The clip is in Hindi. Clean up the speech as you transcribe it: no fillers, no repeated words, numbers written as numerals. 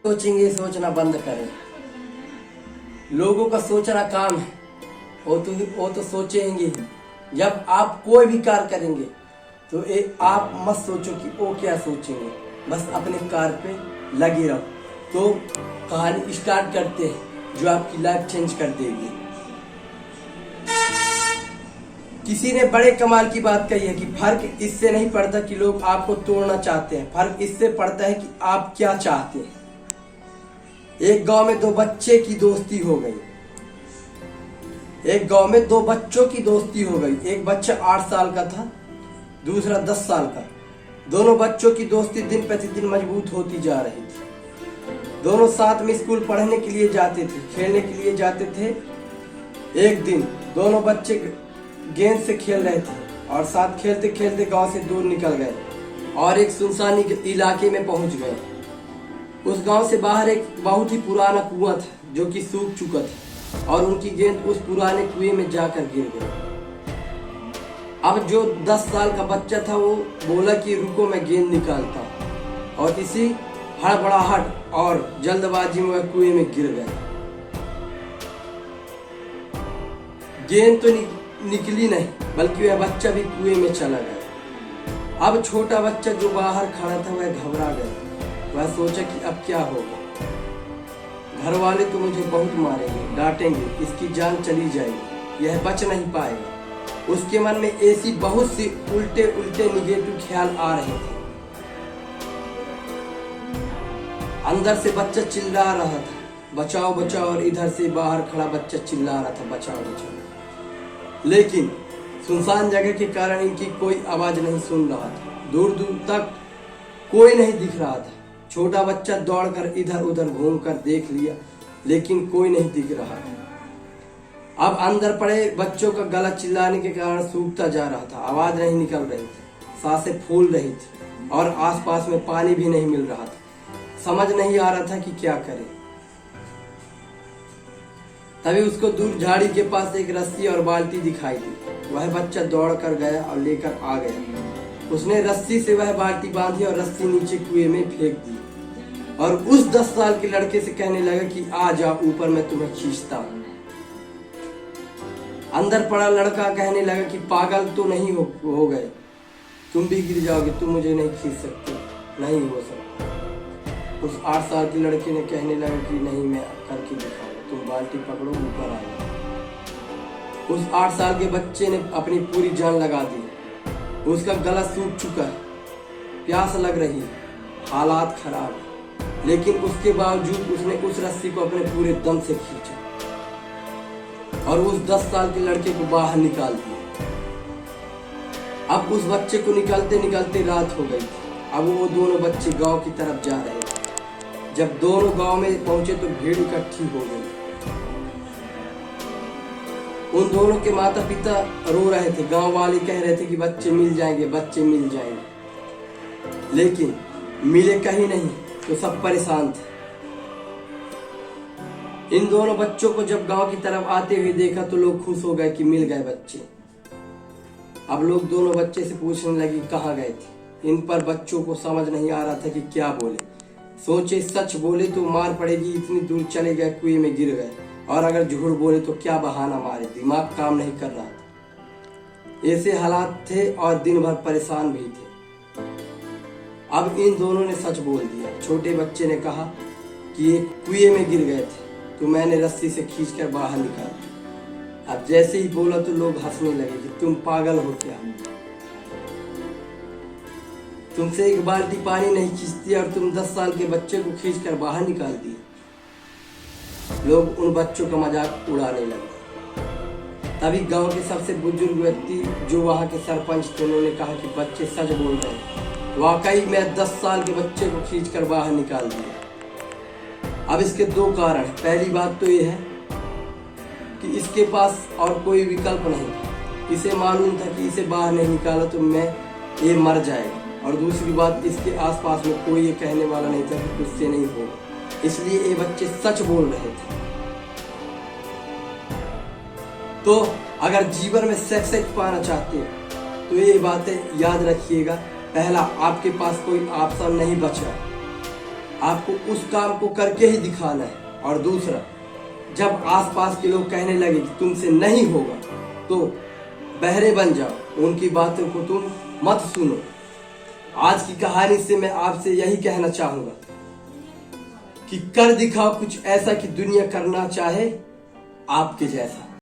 सोचेंगे, सोचना बंद करें। लोगों का सोचना काम है, वो तो सोचेंगे ही। जब आप कोई भी कार्य करेंगे तो आप मत सोचो कि वो क्या सोचेंगे, बस अपने कार्य पे लगे रहो। तो कहानी स्टार्ट करते हैं जो आपकी लाइफ चेंज कर देगी। किसी ने बड़े कमाल की बात कही है कि फर्क इससे नहीं पड़ता कि लोग आपको तोड़ना चाहते हैं, फर्क इससे पड़ता है कि आप क्या चाहते हैं। एक गांव में दो बच्चे की दोस्ती हो गई। एक गांव में दो बच्चों की दोस्ती हो गई। एक बच्चा 8 साल का था, दूसरा 10 साल का। दोनों बच्चों की दोस्ती दिन प्रतिदिन मजबूत होती जा रही थी। दोनों साथ में स्कूल पढ़ने के लिए जाते थे, खेलने के लिए जाते थे। एक दिन दोनों बच्चे गेंद से खेल रहे थे और साथ खेलते खेलते गांव से दूर निकल गए और एक सुनसान इलाके में पहुंच गए। उस गांव से बाहर एक बहुत ही पुराना कुआं था जो कि सूख चुका था और उनकी गेंद उस पुराने कुएं में जाकर गिर गई। अब जो 10 साल का बच्चा था वो बोला कि रुको, मैं गेंद निकालता हूं, और इसी हड़बड़ाहट और जल्दबाजी में वह कुएं में गिर गया। गेंद तो निकली नहीं, बल्कि वह बच्चा भी कुएं में चला गया। अब छोटा बच्चा जो बाहर खड़ा था वह घबरा गया। वह सोचा कि अब क्या होगा। घर वाले तो मुझे बहुत मारेंगे, डांटेंगे, इसकी जान चली जाएगी, यह बच नहीं पाएगा। उसके मन में ऐसी बहुत सी उल्टे उल्टे निगेटिव ख्याल आ रहे थे। अंदर से बच्चा चिल्ला रहा था, बचाओ बचाओ, और इधर से बाहर खड़ा बच्चा चिल्ला रहा था, बचाओ बचाओ। लेकिन सुनसान जगह के कारण इनकी कोई आवाज नहीं सुन रहा था। दूर दूर तक कोई नहीं दिख रहा था। छोटा बच्चा दौड़कर इधर उधर घूमकर देख लिया, लेकिन कोई नहीं दिख रहा था। अब अंदर पड़े बच्चों का गला चिल्लाने के कारण सूखता जा रहा था, आवाज नहीं निकल रही थी, सांसें फूल रही थी और आसपास में पानी भी नहीं मिल रहा था। समझ नहीं आ रहा था कि क्या करे। तभी उसको दूर झाड़ी के पास एक रस्सी और बाल्टी दिखाई दी। वह बच्चा दौड़ कर गया और लेकर आ गया। उसने रस्सी से वह बाल्टी बांधी और रस्सी नीचे कुएं में फेंक दी और उस 10 साल के लड़के से कहने लगा कि आ जा ऊपर, मैं तुम्हें खींचता हूं। अंदर पड़ा लड़का कहने लगा कि पागल तो नहीं हो गए, तुम भी गिर जाओगे, तुम मुझे नहीं खींच सकते, नहीं हो सकता। उस 8 साल के लड़के ने कहने लगा कि नहीं, मैं करके दिखाऊंगा, तुम बाल्टी पकड़ो, ऊपर आ जाओ। उस 8 साल के बच्चे ने अपनी पूरी जान लगा दी। उसका गला सूख चुका है, प्यास लग रही है, हालात खराब है, लेकिन उसके बावजूद उसने उस रस्सी को अपने पूरे दम से खींचा और उस 10 साल के लड़के को बाहर निकाल दिया। अब उस बच्चे को निकलते निकलते रात हो गई थी। अब वो दोनों बच्चे गांव की तरफ जा रहे थे। जब दोनों गांव में पहुंचे तो भीड़ इकट्ठी हो गई। उन दोनों के माता पिता रो रहे थे। गांव वाले कह रहे थे कि बच्चे मिल जाएंगे, बच्चे मिल जाएंगे, लेकिन मिले कहीं नहीं। तो सब परेशान थे। इन दोनों बच्चों को जब गांव की तरफ आते हुए देखा तो लोग खुश हो गए कि मिल गए बच्चे। अब लोग दोनों बच्चे से पूछने लगे कहाँ गए थे। इन पर बच्चों को समझ नहीं आ रहा था कि क्या बोले। सोचे सच बोले तो मार पड़ेगी, इतनी दूर चले गए, कुएं में गिर गए, और अगर झूठ बोले तो क्या बहाना मारे। दिमाग काम नहीं कर रहा था। ऐसे हालात थे और दिन भर परेशान भी थे। अब इन दोनों ने सच बोल दिया। छोटे बच्चे ने कहा कि ये कुएं में गिर गए थे तो मैंने रस्सी से खींचकर बाहर निकाला। अब जैसे ही बोला तो लोग हंसने लगे कि तुम पागल हो क्या, तुमसे एक बाल्टी पानी नहीं खींचती और तुम 10 साल के बच्चे को खींचकर बाहर निकाल दिए। लोग उन बच्चों का मजाक उड़ाने लगे। तभी गांव के सबसे बुजुर्ग व्यक्ति जो वहां के सरपंच थे, उन्होंने कहा कि बच्चे सच बोल रहे हैं, वाकई मैं 10 साल के बच्चे को खींचकर बाहर निकाल दिया। अब इसके 2 कारण। पहली बात तो ये है कि इसके पास और कोई विकल्प नहीं था। इसे मालूम था कि इसे बाहर नहीं निकाला तो ये मर जाएगा, और दूसरी बात, इसके आसपास में कोई ये कहने वाला नहीं था कि उससे नहीं होगा, इसलिए ये बच्चे सच बोल रहे थे। तो अगर जीवन में सक्सेस पाना चाहते हैं तो ये बातें याद रखिएगा। पहला, आपके पास कोई ऑप्शन नहीं बचा। आपको उस काम को करके ही दिखाना है। और दूसरा, जब आसपास के लोग कहने लगे कि तुमसे नहीं होगा, तो बहरे बन जाओ, उनकी बातों को तुम मत सुनो। आज की कहानी से मैं आपसे यही कहना चाहूंगा कि कर दिखाओ कुछ ऐसा कि दुनिया करना चाहे आपके जैसा।